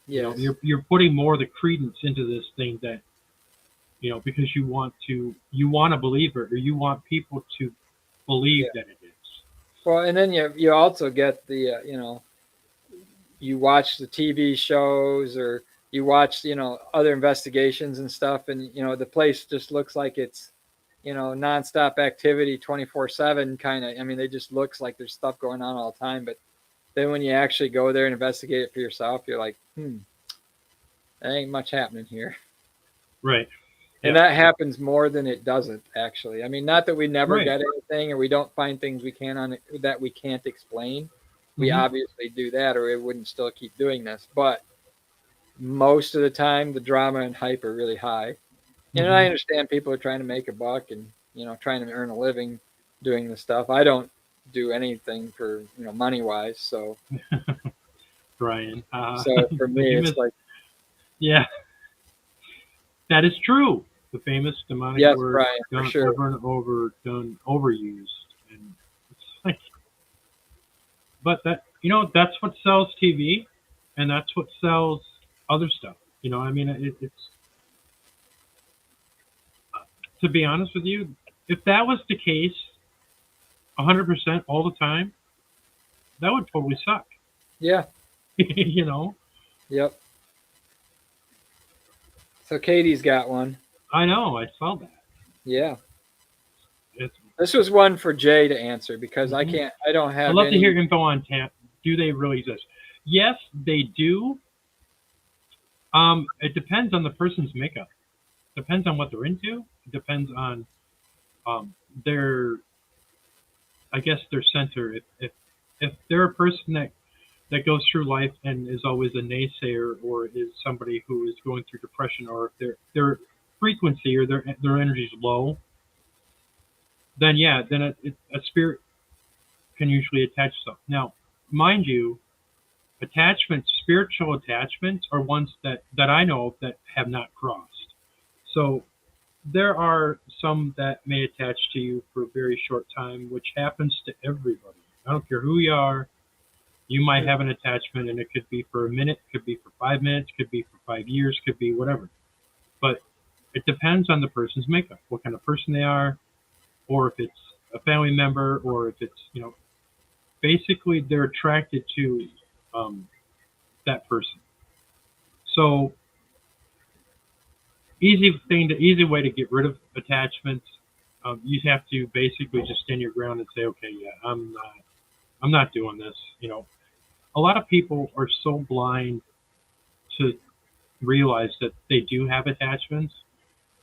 yes, You're putting more of the credence into this thing that because you want to believe it or you want people to believe yeah. that it is. Well, and then you also get the you watch the TV shows or you watch other investigations and stuff, and the place just looks like it's nonstop activity 24/7 kind of. I mean, it just looks like there's stuff going on all the time, but then when you actually go there and investigate it for yourself, you're like, there ain't much happening here. Right. And Yeah. that happens more than it doesn't, actually. I mean, not that we never Right. get anything or we don't find things that we can't explain. We Mhm. obviously do that, or we wouldn't still keep doing this. But most of the time, the drama and hype are really high. And I Mhm. understand people are trying to make a buck and trying to earn a living doing this stuff. I don't do anything for money wise, so Brian. for The me, famous. it's like, Yeah, that is true. The famous demonic yes, word Brian, for done sure. over and over, done overused, and it's like, but that's what sells TV, and that's what sells other stuff. I mean, it's to be honest with you, if that was the case, 100% all the time, that would totally suck. Yeah, you know, yep. So Katie's got one. I know, I saw that. Yeah. It's. This was one for Jay to answer because Mhm. I don't I'd have love to any. hear info on TAP. Do they really exist? Yes, they do. It depends on the person's makeup. Depends on what they're into. It depends on their, I guess, their center. If they're a person that goes through life and is always a naysayer, or is somebody who is going through depression, or if their frequency or their energy is low, then yeah, then a spirit can usually attach stuff. Now, mind you, spiritual attachments, are ones that I know of that have not crossed. So there are some that may attach to you for a very short time, which happens to everybody. I don't care who you are. You might have an attachment, and it could be for a minute, could be for 5 minutes, could be for 5 years, could be whatever. But it depends on the person's makeup, what kind of person they are, or if it's a family member, or if it's basically they're attracted to um, that person. So easy way to get rid of attachments. You have to basically just stand your ground and say, okay, yeah, I'm not doing this. A lot of people are so blind to realize that they do have attachments,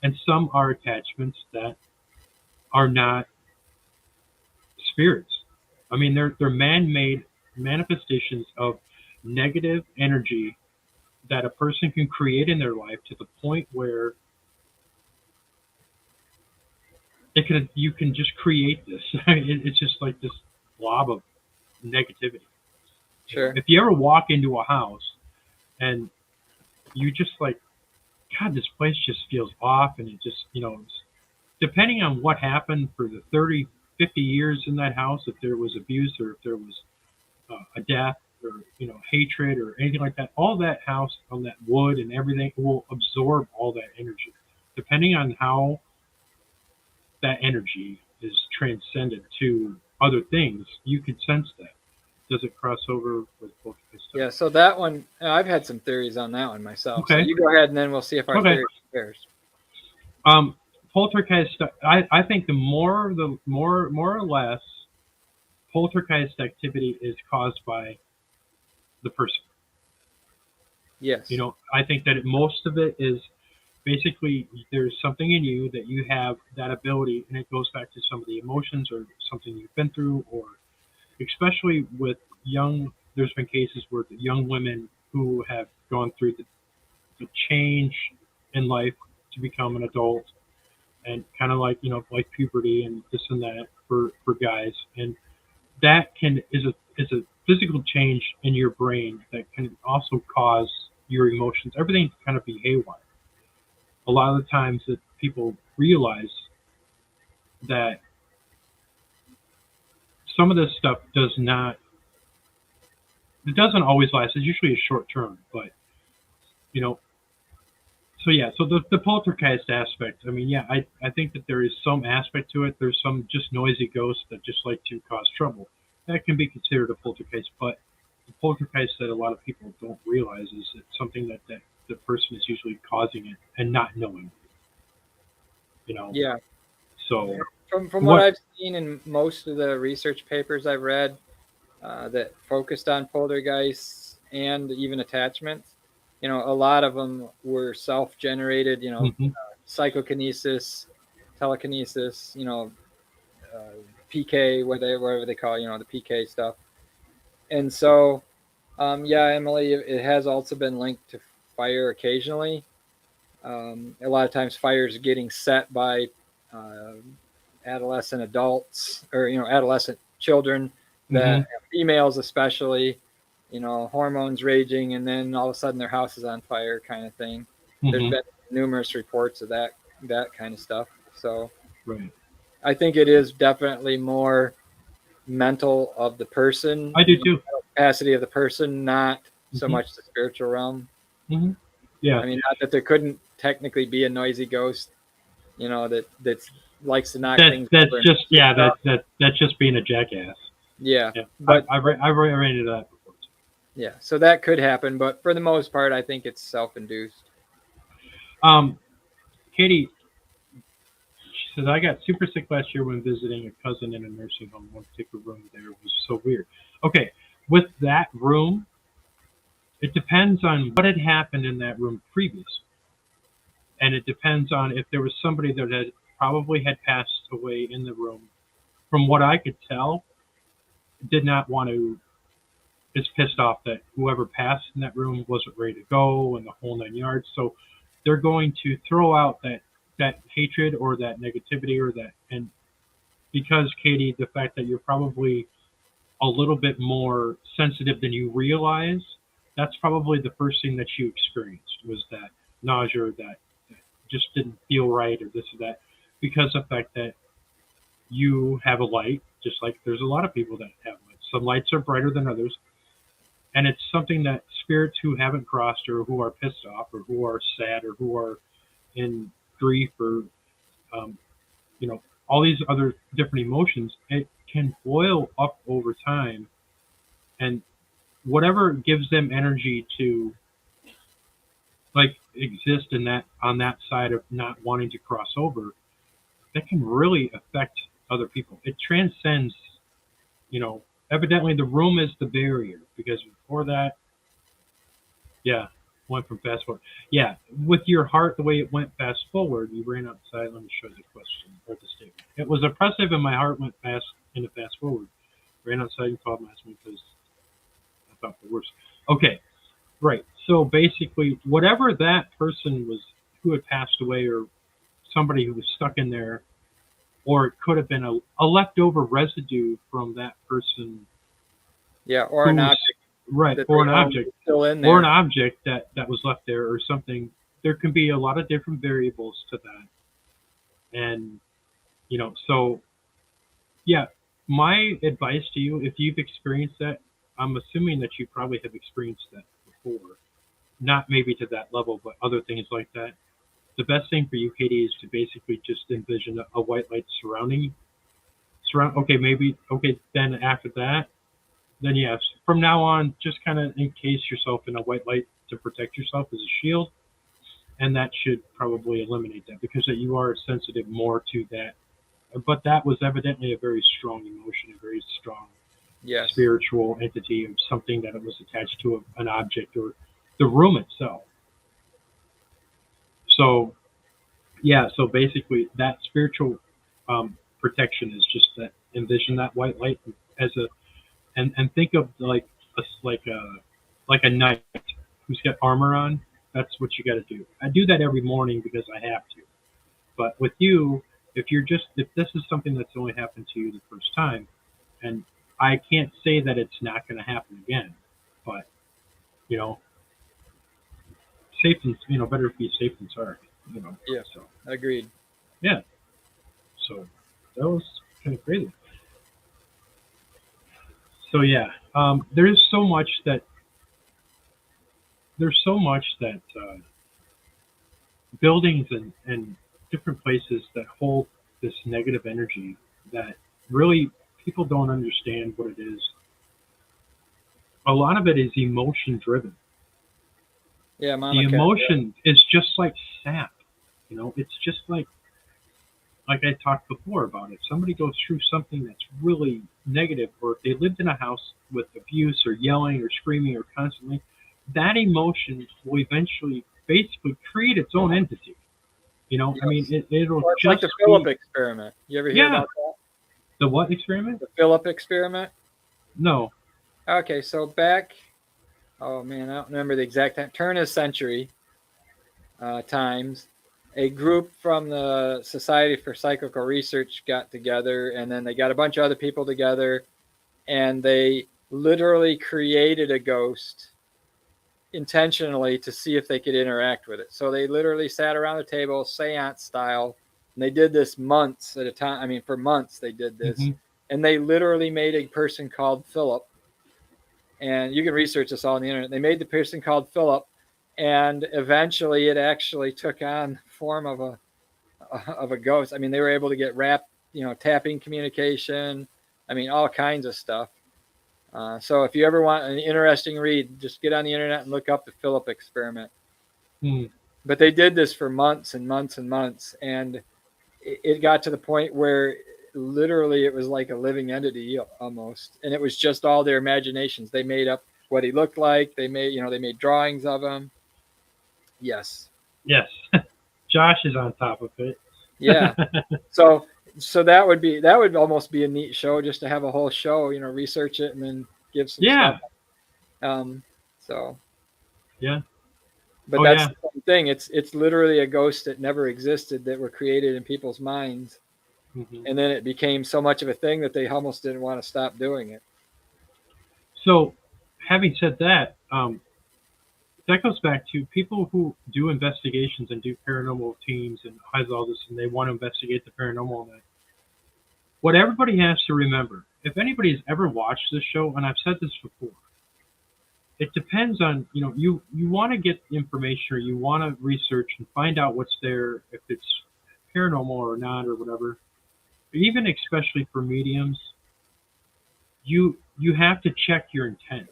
and some are attachments that are not spirits. I mean, they're man-made manifestations of negative energy that a person can create in their life to the point where you can just create this. It's just like this blob of negativity. Sure. If you ever walk into a house and you just like, God, this place just feels off, and it just, depending on what happened for the 30, 50 years in that house, if there was abuse, or if there was a death, or hatred, or anything like that, all that house on that wood and everything will absorb all that energy. Depending on how that energy is transcended to other things, you can sense that. Does it cross over with both of this stuff? Yeah. So that one, I've had some theories on that one myself. So Okay. you go ahead, and then we'll see if our Okay. theory compares. Um, Poltergeist. I think more or less poltergeist activity is caused by the person. Yes. I think that most of it is basically there's something in you that you have that ability, and it goes back to some of the emotions or something you've been through, or especially with young. There's been cases where the young women who have gone through the change in life to become an adult, and kind of like puberty and this and that for guys, and that is a physical change in your brain that can also cause your emotions, everything to kind of be haywire. A lot of the times that people realize that some of this stuff it doesn't always last. It's usually a short term, but you know so yeah, so the poltergeist aspect, I mean, yeah, I think that there is some aspect to it. There's some just noisy ghosts that just like to cause trouble. That can be considered a poltergeist, but the poltergeist that a lot of people don't realize is it's something that the person is usually causing it and not knowing. You know, Yeah. so From what what? I've seen in most of the research papers I've read, that focused on poltergeists and even attachments. You know, a lot of them were self-generated. You know, Hmm. psychokinesis, telekinesis. You know, uh, PK, whatever they call, you know, the PK stuff. And so, yeah, Emily, it has also been linked to fire occasionally. A lot of times, fires getting set by uh, adolescent adults, or you know, adolescent children, Hmm. that females especially, you know, hormones raging, and then all of a sudden their house is on fire, kind of thing. There's Hmm. been numerous reports of that kind of stuff. So Right. I think it is definitely more mental of the person, I do you know, too. capacity of the person, not so Hmm. much the spiritual realm. Hmm. Yeah. I mean, not that there couldn't technically be a noisy ghost, you know, that likes to knock things That's over and just, shit yeah, stuff. that's just being a jackass. Yeah, Yeah. but I've ran into that before. yeah, so that could happen, but for the most part, I think it's self-induced. Katie, she says, I got super sick last year when visiting a cousin in a nursing home. One particular room there was so weird. Okay, with that room, it depends on what had happened in that room previous. And it depends on if there was somebody that had probably had passed away in the room. From what I could tell, did not want to, is pissed off that whoever passed in that room wasn't ready to go and the whole 9 yards. So they're going to throw out that hatred or that negativity or that, and because Katie, the fact that you're probably a little bit more sensitive than you realize, that's probably the first thing that you experienced was that nausea, that just didn't feel right or this or that, because of the fact that you have a light, just like there's a lot of people that have lights. Some lights are brighter than others, and it's something that spirits who haven't crossed or who are pissed off or who are sad or who are in grief or um, you know, all these other different emotions, it can boil up over time, and whatever gives them energy to like exist in that on that side of not wanting to cross over, that can really affect other people. It transcends, you know, evidently the room is the barrier because before that, yeah, went from fast forward. Yeah, with your heart, the way it went fast forward, you ran outside. Let me show you the question or the statement. It was oppressive, and my heart went fast into fast forward. Ran outside and called my husband because I thought the worst. Okay, right. So basically, whatever that person was who had passed away, or somebody who was stuck in there, or it could have been a leftover residue from that person Yeah, or an who's object right, that they own is still in or an there. object that was left there, or something. There can be a lot of different variables to that, and so yeah. My advice to you, if you've experienced that, I'm assuming that you probably have experienced that before. Not maybe to that level, but other things like that. The best thing for you, Katie, is to basically just envision a white light okay, maybe okay, then after that, then yes, from now on, just kind of encase yourself in a white light to protect yourself as a shield, and that should probably eliminate that because you are sensitive more to that. But that was evidently a very strong emotion, a very strong Yes. spiritual entity of something that it was attached to an object or the room itself. So yeah, so basically that spiritual protection is just that envision that white light as a and think of like a knight who's got armor on. That's what you got to do. I do that every morning because I have to. But with you, if this is something that's only happened to you the first time, and I can't say that it's not going to happen again, but you know, safe and better to be safe than sorry. You know, Yeah. so Agreed. yeah, so that was kind of crazy. So yeah, there's so much that buildings and different places that hold this negative energy that really people don't understand what it is. A lot of it is emotion driven. Yeah, The Mama Cat. emotion is just like sap. It's just like like I talked before about, if somebody goes through something that's really negative, or if they lived in a house with abuse or yelling or screaming or constantly, that emotion will eventually basically create its own entity. You know, I mean, Yes. it'll Well, it's like just the Philip be, experiment. You ever hear yeah, about that? the what experiment? The Philip experiment? No. Okay, so back, oh man, I don't remember the exact time, turn of century times, a group from the Society for Psychical Research got together, and then they got a bunch of other people together, and they literally created a ghost intentionally to see if they could interact with it. So they literally sat around the table, seance style, and they did this months at a time. I mean, for months they did this, Hmm. and they literally made a person called Philip. And you can research this all on the internet. They made the person called Philip, and eventually it actually took on form of a ghost. I mean, they were able to get tapping communication. I mean, all kinds of stuff. So if you ever want an interesting read, just get on the internet and look up the Philip experiment. Mm. But they did this for months and months and months, and it got to the point where literally it was like a living entity almost, and it was just all their imaginations. They made up what he looked like. They made drawings of him. Yes. Yes. Josh is on top of it. Yeah. So that would almost be a neat show, just to have a whole show, research it and then give some Yeah. stuff. Um, so, Yeah. but Oh that's yeah. the same thing. It's literally a ghost that never existed, that were created in people's minds, Hmm. and then it became so much of a thing that they almost didn't want to stop doing it. So, having said that, that goes back to people who do investigations and do paranormal teams and has all this, and they want to investigate the paranormal. And what everybody has to remember, if anybody has ever watched this show, and I've said this before, it depends on, you want to get information, or you want to research and find out what's there, if it's paranormal or not or whatever. Even especially for mediums, you have to check your intent.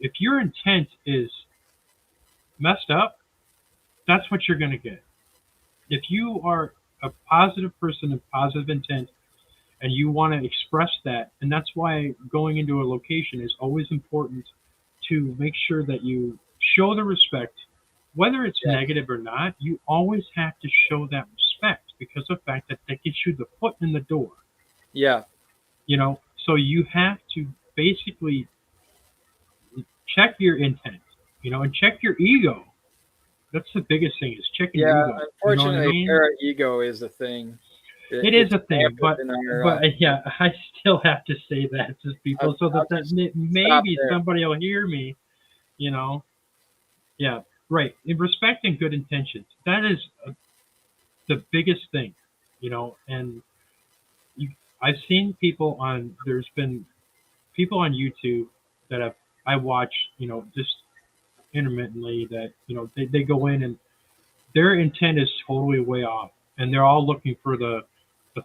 If your intent is messed up, that's what you're going to get. If you are a positive person of positive intent and you want to express that, and that's why going into a location is always important, to make sure that you show the respect, whether it's Yeah. negative or not. You always have to show that respect, because of the fact that that gets you the foot in the door. Yeah. So you have to basically check your intent, and check your ego. That's the biggest thing, is checking your Yeah. ego. You know what I Unfortunately, mean? para ego is a thing. It is It's a thing, rampant in our. yeah, I still have to say that to people, so I'll that just stop maybe there. somebody will hear me. You know, yeah, right. In respecting good intentions, that is the biggest thing. And you, I've seen people on. There's been people on YouTube that I watch. Just intermittently, that they go in and their intent is totally way off, and they're all looking for the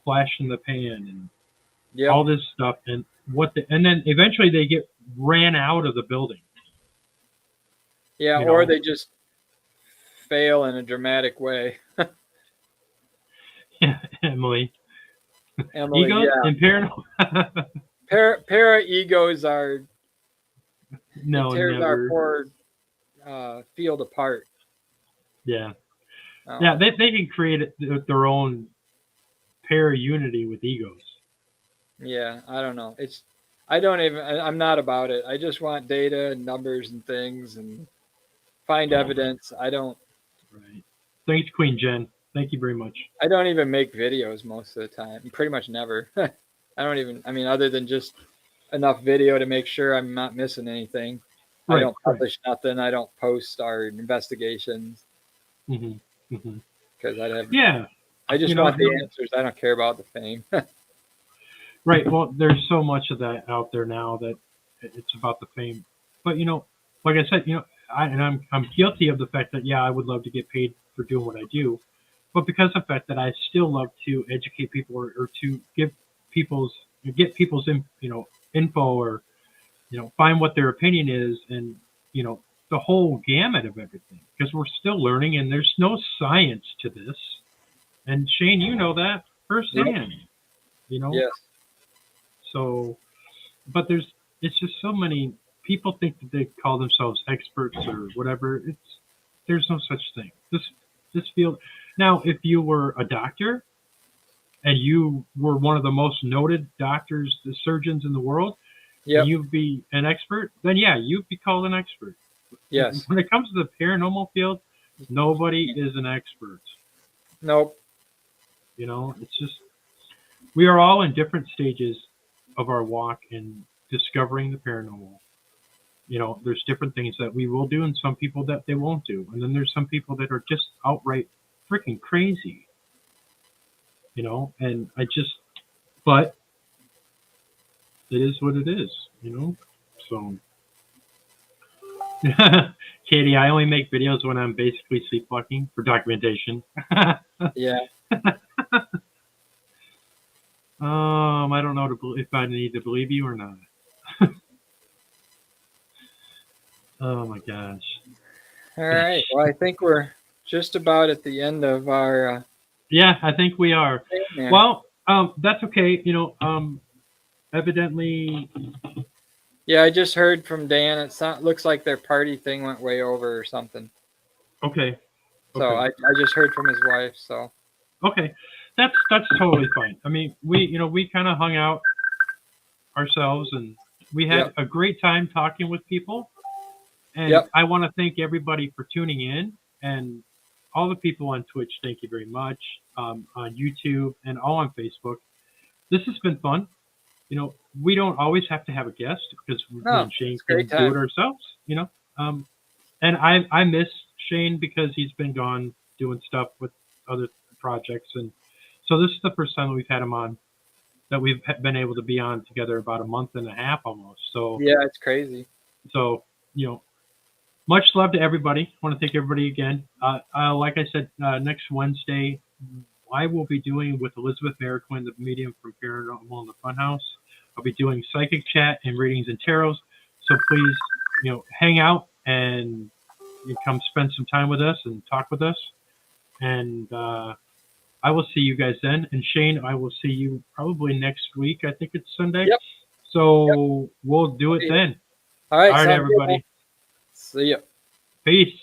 flash in the pan and Yep. all this stuff, and then eventually they get ran out of the building. Yeah. You Or know, they just fail in a dramatic way. Emily, Emily. egos Yeah. and paranormal. Para egos are. It No, tears our never. poor field apart. Yeah, yeah. Um, They can create their own para unity with egos. yeah. I don't know. I don't even. I'm not about it. I just want data and numbers and things and find evidence. Right. Thanks, Queen Jen. Thank you very much. I don't even make videos most of the time. Pretty much never. I don't even. I mean, other than just enough video to make sure I'm not missing anything. I Right. don't Right. publish nothing. I don't post our investigations Hmm. Hmm. because Yeah. I just want the answers. I don't care about the fame. Right. Well, there's so much of that out there now that it's about the fame. But like I said, I'm guilty of the fact that, yeah, I would love to get paid for doing what I do, but because of the fact that I still love to educate people, or to get people's info, or find what their opinion is, and the whole gamut of everything, because we're still learning and there's no science to this. And Shane, you know that. firsthand, you know? Yes. So, but it's just so many people think that they call themselves experts or whatever. There's no such thing. This field. Now, if you were a doctor and you were one of the most noted doctors, the surgeons in the world, Yep. and you'd be an expert, then yeah, you'd be called an expert. Yes. When it comes to the paranormal field, nobody is an expert. Nope. You know, it's just we are all in different stages of our walk in discovering the paranormal. You know, there's different things that we will do and some people that they won't do. And then there's some people that are just outright freaking crazy. You know, and but it is what it is, you know? So, Katie, I only make videos when I'm basically sleepwalking for documentation. Yeah. I don't know if I need to believe you or not. Oh my gosh. All right. Well, I think we're just about at the end of our. Yeah, I think we are. There. Well, that's okay. You know, evidently. Yeah, I just heard from Dan. Looks like their party thing went way over or something. Okay. So I just heard from his wife. So. Okay, that's totally fine. I mean, we kind of hung out ourselves and we had a great time talking with people. And I want to thank everybody for tuning in and all the people on Twitch. Thank you very much. On YouTube and all on Facebook. This has been fun. You know, we don't always have to have a guest because me and Shane can do it ourselves. You know, and I miss Shane because he's been gone doing stuff with other projects, and so this is the first time we've had him on that we've been able to be on together about a month and a half almost. So yeah, it's crazy. So much love to everybody. I want to thank everybody again. Like I said, next Wednesday I will be doing with Elizabeth Mariquin, the medium from Paranormal in the Funhouse. I'll be doing psychic chat and readings and tarots. So please, hang out and come spend some time with us and talk with us. And I will see you guys then. And Shane, I will see you probably next week. I think it's Sunday. Yep. So we'll do it then. All right, everybody. See ya. Peace.